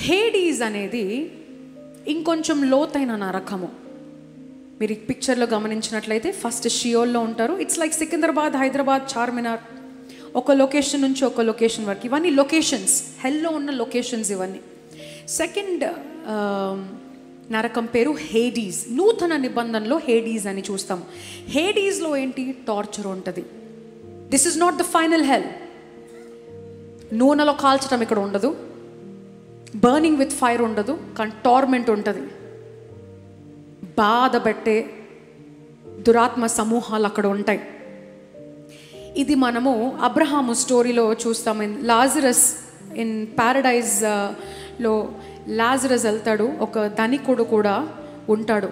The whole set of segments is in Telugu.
హేడీస్ అనేది ఇంకొంచెం లోతైన నరకము. మీరు ఈ పిక్చర్లో గమనించినట్లయితే ఫస్ట్ షియోల్లో ఉంటారు. ఇట్స్ లైక్ సికింద్రాబాద్, హైదరాబాద్, చార్మినార్, ఒక లొకేషన్ నుంచి ఒక లొకేషన్ వరకు. ఇవన్నీ లొకేషన్స్, హెల్లో ఉన్న లొకేషన్స్ ఇవన్నీ. సెకండ్ నరకం పేరు హేడీస్. నూతన నిబంధనలో హేడీస్ అని చూస్తాం. హేడీస్లో ఏంటి? టార్చర్ ఉంటుంది. This is not the final hell. నూనెలో కాల్చడం ఇక్కడ ఉండదు, బర్నింగ్ విత్ ఫైర్ ఉండదు, కానీ టార్మెంట్ ఉంటుంది. బాధ పెట్టే దురాత్మ సమూహాలు అక్కడ ఉంటాయి. ఇది మనము అబ్రహాము స్టోరీలో చూస్తాము. లాజరస్ ఇన్ ప్యారడైజ్లో లాజరస్ వెళ్తాడు, ఒక ధనికుడు కూడా ఉంటాడు.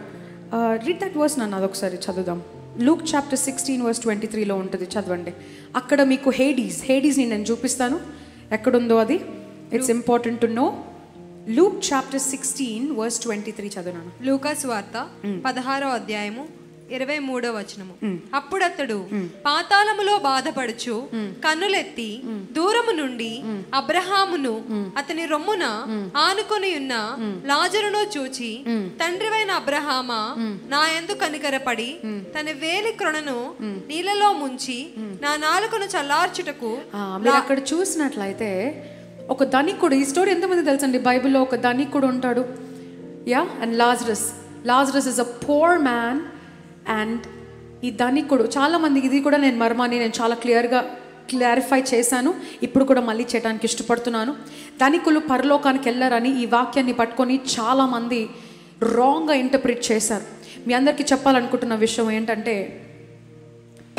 రీడ్ దట్ వర్స్ నన్ను అదొకసారి చదువుదాం. లూక్ చాప్టర్ 16 verse 23లో ఉంటుంది, చదవండి. అక్కడ మీకు హేడీస్ని నేను చూపిస్తాను ఎక్కడుందో అది. It's important to know. Luke chapter 16 verse 23 చదువునాను. లూకా సువార్త 16వ అధ్యాయము 23వ వచనము. అప్పుడతడు పాతాళములో బాధపడుచు కన్నులెత్తి దూరము నుండి అబ్రహామును అతని రొమ్మున ఆనుకొని ఉన్న లాజరును చూచి, తండ్రివైన అబ్రహామా, నా యందు కనికరపడి తన వేలి క్రొనను నీళ్ళలో ముంచి నా నాలుకను చల్లార్చుటకు. మీరు అక్కడ చూసినట్లయితే ఒక ధనికుడు, ఈ స్టోరీ ఎంతమంది తెలుసండి? బైబిల్లో ఒక ధనికుడు ఉంటాడు, and Lazarus is a poor man. And ఈ ధనికుడు, చాలామందికి ఇది కూడా నేను మర్మాన్ని నేను చాలా క్లారిఫై చేశాను, ఇప్పుడు కూడా మళ్ళీ చేయడానికి ఇష్టపడుతున్నాను. ధనికులు పరలోకానికి వెళ్ళారని ఈ వాక్యాన్ని పట్టుకొని చాలామంది రాంగ్గా ఇంటర్ప్రిట్ చేశారు. మీ అందరికీ చెప్పాలనుకుంటున్న విషయం ఏంటంటే,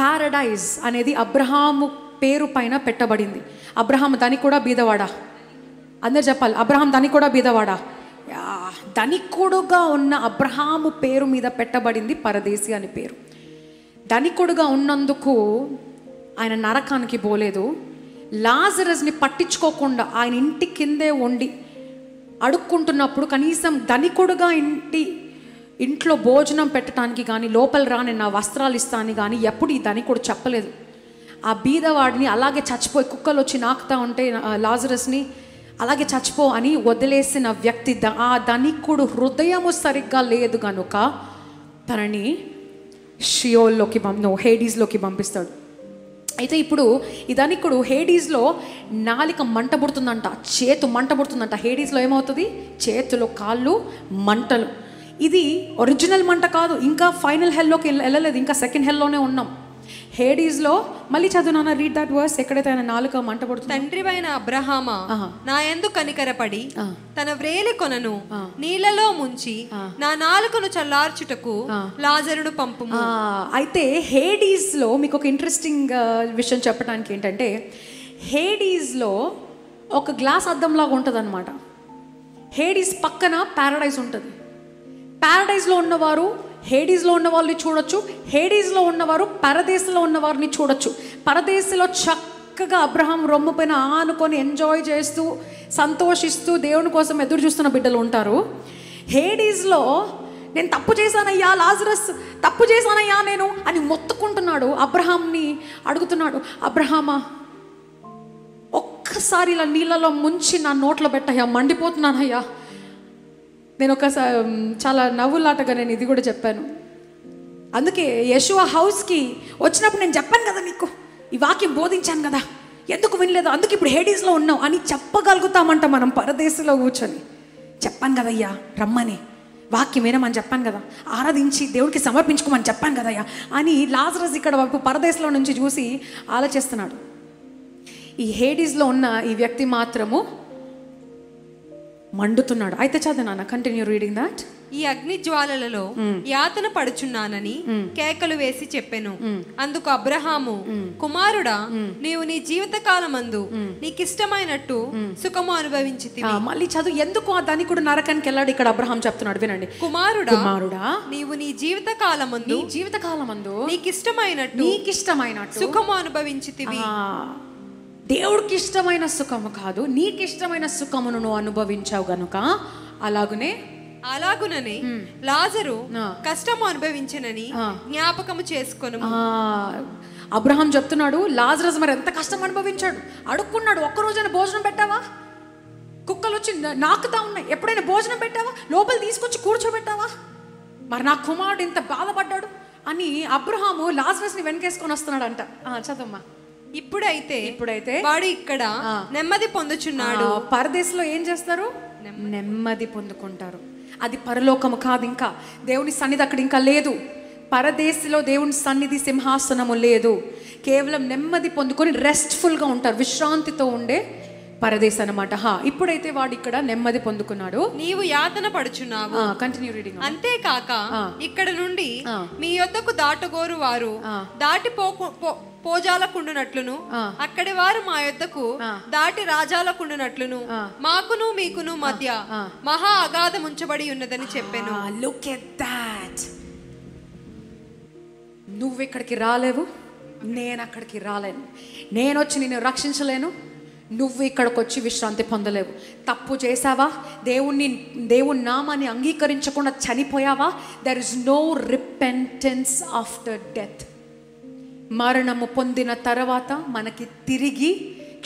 ప్యారడైజ్ అనేది అబ్రహాము పేరు పైన పెట్టబడింది. అబ్రహాం ధనికుడా బీదవాడా? అందరు చెప్పాలి. అబ్రహాం ధనికుడా బీదవాడా? ధనికుడుగా ఉన్న అబ్రహాము పేరు మీద పెట్టబడింది పరదేశి అని పేరు. ధనికుడుగా ఉన్నందుకు ఆయన నరకానికి పోలేదు. లాజరస్ని పట్టించుకోకుండా ఆయన ఇంటి కిందే వండి అడుక్కుంటున్నప్పుడు కనీసం ధనికుడుగా ఇంట్లో భోజనం పెట్టడానికి కానీ, లోపల రాని నా వస్త్రాలు ఇస్తాను కానీ ఎప్పుడు ఈ ధనికుడు చెప్పలేదు. ఆ బీదవాడిని అలాగే చచ్చిపోయి కుక్కలు వచ్చి నాకుతా ఉంటే లాజరస్ని అలాగే చచ్చిపో అని వదిలేసిన వ్యక్తి. ఆ ధనికుడు హృదయము సరిగ్గా లేదు కనుక తనని షియోల్లోకి హేడీస్లోకి పంపిస్తాడు. అయితే ఇప్పుడు ఈ ధనికుడు హేడీస్లో నాలిక మంట పుడుతుందంట, చేతు మంట పుడుతుందంట. హేడీస్లో ఏమవుతుంది? చేతులు, కాళ్ళు మంటలు. ఇది ఒరిజినల్ మంట కాదు, ఇంకా ఫైనల్ హెల్లోకి వెళ్ళలేదు, ఇంకా సెకండ్ హెల్లోనే ఉన్నాం. హేడీస్లో మళ్ళీ చదువునా, రీడ్ దట్ వర్స్. ఎక్కడైతే ఆయన నాలుక మంట పడుతుంది. తండ్రివైన అబ్రహామా, నా యందు కనికరపడి తన వ్రేలి కొనను నీళ్ళలో ముంచి నా నాలుకను చల్లార్చుటకు లాజరును పంపుము. అయితే హేడీస్లో మీకు ఒక ఇంట్రెస్టింగ్ విషయం చెప్పడానికి ఏంటంటే, హేడీస్లో ఒక గ్లాస్ అద్దంలాగా ఉంటుంది అనమాట. హేడీస్ పక్కన ప్యారడైజ్ ఉంటుంది. ప్యారడైజ్లో ఉన్నవారు హేడీస్లో ఉన్న వాళ్ళని చూడొచ్చు, హేడీస్లో ఉన్నవారు పరదేశంలో ఉన్న వారిని చూడొచ్చు. పరదేశంలో చక్కగా అబ్రహాం రొమ్ము పైన ఆనుకొని ఎంజాయ్ చేస్తూ సంతోషిస్తూ దేవుని కోసం ఎదురు చూస్తున్న బిడ్డలు ఉంటారు. హేడీస్లో నేను తప్పు చేశానయ్యా, లాజరస్ తప్పు చేశానయ్యా నేను అని మొత్తుకుంటున్నాడు. అబ్రహాంని అడుగుతున్నాడు, అబ్రహామా ఒక్కసారి ఇలా నీళ్ళలో ముంచి నా నోట్లో పెట్టయ్యా, మండిపోతున్నానయ్యా. నేను ఒకసారి చాలా నవ్వులాటగా నేను ఇది కూడా చెప్పాను. అందుకే యెషువా హౌస్కి వచ్చినప్పుడు నేను చెప్పాను కదా, నీకు ఈ వాక్యం బోధించాను కదా, ఎందుకు వినలేదు? అందుకే ఇప్పుడు హేడీస్లో ఉన్నావు అని చెప్పగలుగుతామంట మనం పరదేశంలో కూర్చొని. చెప్పాను కదయ్యా రమ్మని, వాక్యం వినమని చెప్పాను కదా, ఆరాధించి దేవుడికి సమర్పించుకోమని చెప్పాను కదయ్యా అని లాజరస్ ఇక్కడ వైపు పరదేశంలో నుంచి చూసి ఆలోచిస్తున్నాడు. ఈ హేడీస్లో ఉన్న ఈ వ్యక్తి మాత్రము మండుతున్నాడు. అయితే చదవనా, కంటిన్యూ రీడింగ్ దట్. ఈ అగ్ని జ్వాలలలో యాతన పడుచున్నానని కేకలు వేసి చెప్పెను. అందుకు అబ్రహాము, కుమారుడా, నీవు నీ జీవిత కాలమందు నీకిష్టమైనట్టు సుఖము అనుభవించితివి. మళ్ళీ చదువు. ఎందుకు ఆ ధనికుడు నరకానికి వెళ్ళాడు ఇక్కడ అబ్రహాం చెప్తున్నాడు, వినండి. కుమారుడా, నీవు నీ జీవిత కాలమందు నీకిష్టమైనట్టు సుఖము అనుభవించితివి. దేవుడికి ఇష్టమైన సుఖము కాదు, నీకు ఇష్టమైన సుఖమును నువ్వు అనుభవించావు గనుక అలాగుననే లాజరు కష్టము అనుభవించనని జ్ఞాపకము చేసుకొను. అబ్రహాం చెప్తున్నాడు, లాజరస్ మరి ఎంత కష్టం అనుభవించాడు. అడుక్కున్నాడు, ఒక్కరోజైనా భోజనం పెట్టావా? కుక్కలు వచ్చి నాకుతా ఉన్నాయి. ఎప్పుడైనా భోజనం పెట్టావా? లోపల తీసుకొచ్చి కూర్చోబెట్టావా? మరి నా కుమారుడు ఇంత బాధపడ్డాడు అని అబ్రహాము లాజరస్ని వెనకేసుకొని వస్తున్నాడంట. చదమ్మా. ఇప్పుడైతే వాడు ఇక్కడ నెమ్మది పొందుచున్నాడు. పరదేశంలో ఏం చేస్తారు? నెమ్మది పొందుకుంటారు. అది పరలోకము కాదు. ఇంకా దేవుని సన్నిధి అక్కడ ఇంకా లేదు. పరదేశంలో దేవుని సన్నిధి సింహాసనము లేదు. కేవలం నెమ్మది పొందుకొని రెస్ట్ఫుల్గా ఉంటారు, విశ్రాంతితో ఉండే పరదేశం అన్నమాట. ఇప్పుడైతే వాడు ఇక్కడ నెమ్మది పొందుకున్నాడు. నీవు యాతన పడుచున్నావు. Continue reading. అంతేకాక ఇక్కడ నుండి మీ యొద్దకు దాటగోరు వారు దాటి పోజాలకుండునట్లును అక్కడి వారు మా యొద్దకు దాటి రాజాలకుండునట్లును మాకును మీకును మధ్య మహా అగాధం ఉంచబడి ఉన్నదని చెప్పాను. Look at that. నువ్వు ఇక్కడికి రాలేవు, నేను అక్కడికి రాలేను. నేను వచ్చి నిన్ను రక్షించలేను, నువ్వు ఇక్కడికి వచ్చి విశ్రాంతి పొందలేవు. తప్పు చేసావా? దేవుని నామాన్ని అంగీకరించకుండా చనిపోయావా? There is no repentance after death. మరణము పొందిన తర్వాత మనకి తిరిగి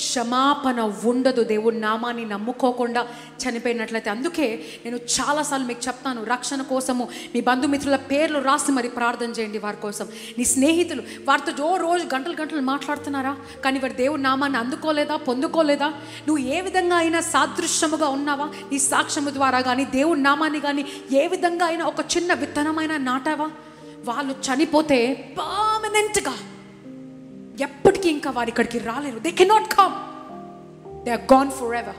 క్షమాపణ ఉండదు, దేవుని నామాన్ని నమ్ముకోకుండా చనిపోయినట్లయితే. అందుకే నేను చాలాసార్లు మీకు చెప్తాను, రక్షణ కోసము మీ బంధుమిత్రుల పేర్లు రాసి మరి ప్రార్థన చేయండి వారి కోసం. నీ స్నేహితులు వారితో రోజు గంటలు మాట్లాడుతున్నారా, కానీ వారి దేవుని నామాన్ని అందుకోలేదా, పొందుకోలేదా? నువ్వు ఏ విధంగా అయినా సాదృశ్యముగా ఉన్నావా? నీ సాక్ష్యము ద్వారా కానీ దేవుని నామాన్ని కానీ ఏ విధంగా అయినా ఒక చిన్న విత్తనమైనా నాటావా? వాళ్ళు చనిపోతే పర్మనెంట్గా ఎప్పటికీ ఇంకా వారు ఇక్కడికి రాలేరు. They cannot come, they are gone forever.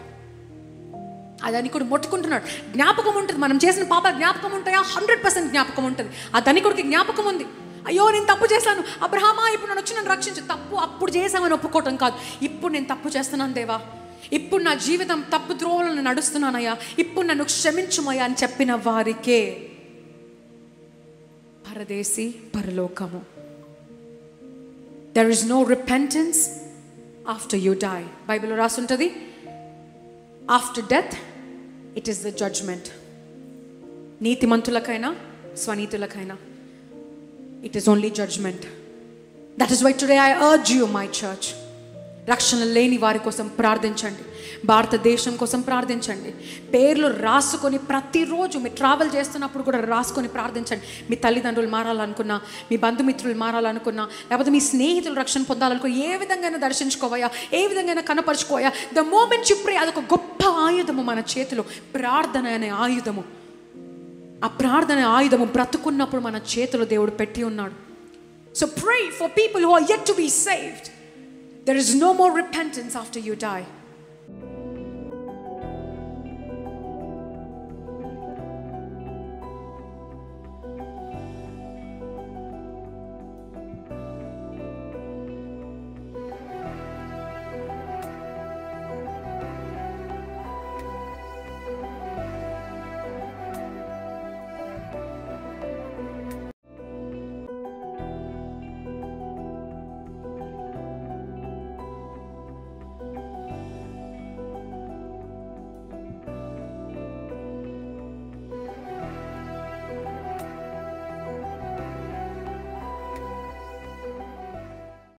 ఆ ధనికుడు మొట్టుకుంటున్నాడు. జ్ఞాపకం ఉంటుంది, మనం చేసిన పాపాలు జ్ఞాపకం ఉంటాయా? 100% జ్ఞాపకం ఉంటుంది. ఆ ధనికుడికి జ్ఞాపకం ఉంది. అయ్యో నేను తప్పు చేశాను, అబ్రహామా ఇప్పుడు నన్ను వచ్చి నన్ను రక్షించు. తప్పు అప్పుడు చేసామని ఒప్పుకోవటం కాదు, ఇప్పుడు నేను తప్పు చేస్తున్నాను దేవా, ఇప్పుడు నా జీవితం తప్పు ద్రోవలను నడుస్తున్నానయ్యా, ఇప్పుడు నన్ను క్షమించుమయ్యా అని చెప్పిన వారికే పరదేశీ పరలోకము. There is no repentance after you die. బైబిల్లో రాసి ఉంటుంది, after death it is the judgement. నీతిమంతులకైనా స్వనీతులకైనా it is only judgement. That is why today I urge you my church, రక్షణ లేని వారి కోసం ప్రార్థించండి, భారతదేశం కోసం ప్రార్థించండి. పేర్లు రాసుకొని ప్రతిరోజు మీరు ట్రావెల్ చేస్తున్నప్పుడు కూడా రాసుకొని ప్రార్థించండి. మీ తల్లిదండ్రులు మారాలనుకున్నా, మీ బంధుమిత్రులు మారాలనుకున్నా, లేకపోతే మీ స్నేహితులు రక్షణ పొందాలనుకున్నా, ఏ విధంగా దర్శించుకోవయా, ఏ విధంగా కనపరుచుకోవయా, ద మోమెంట్ యు ప్రే, అదొక గొప్ప ఆయుధము మన చేతిలో. ప్రార్థన అనే ఆయుధము, ఆ ప్రార్థన ఆయుధము బ్రతుకున్నప్పుడు మన చేతిలో దేవుడు పెట్టి ఉన్నాడు. So pray for people who are yet to be saved. There is no more repentance after you die.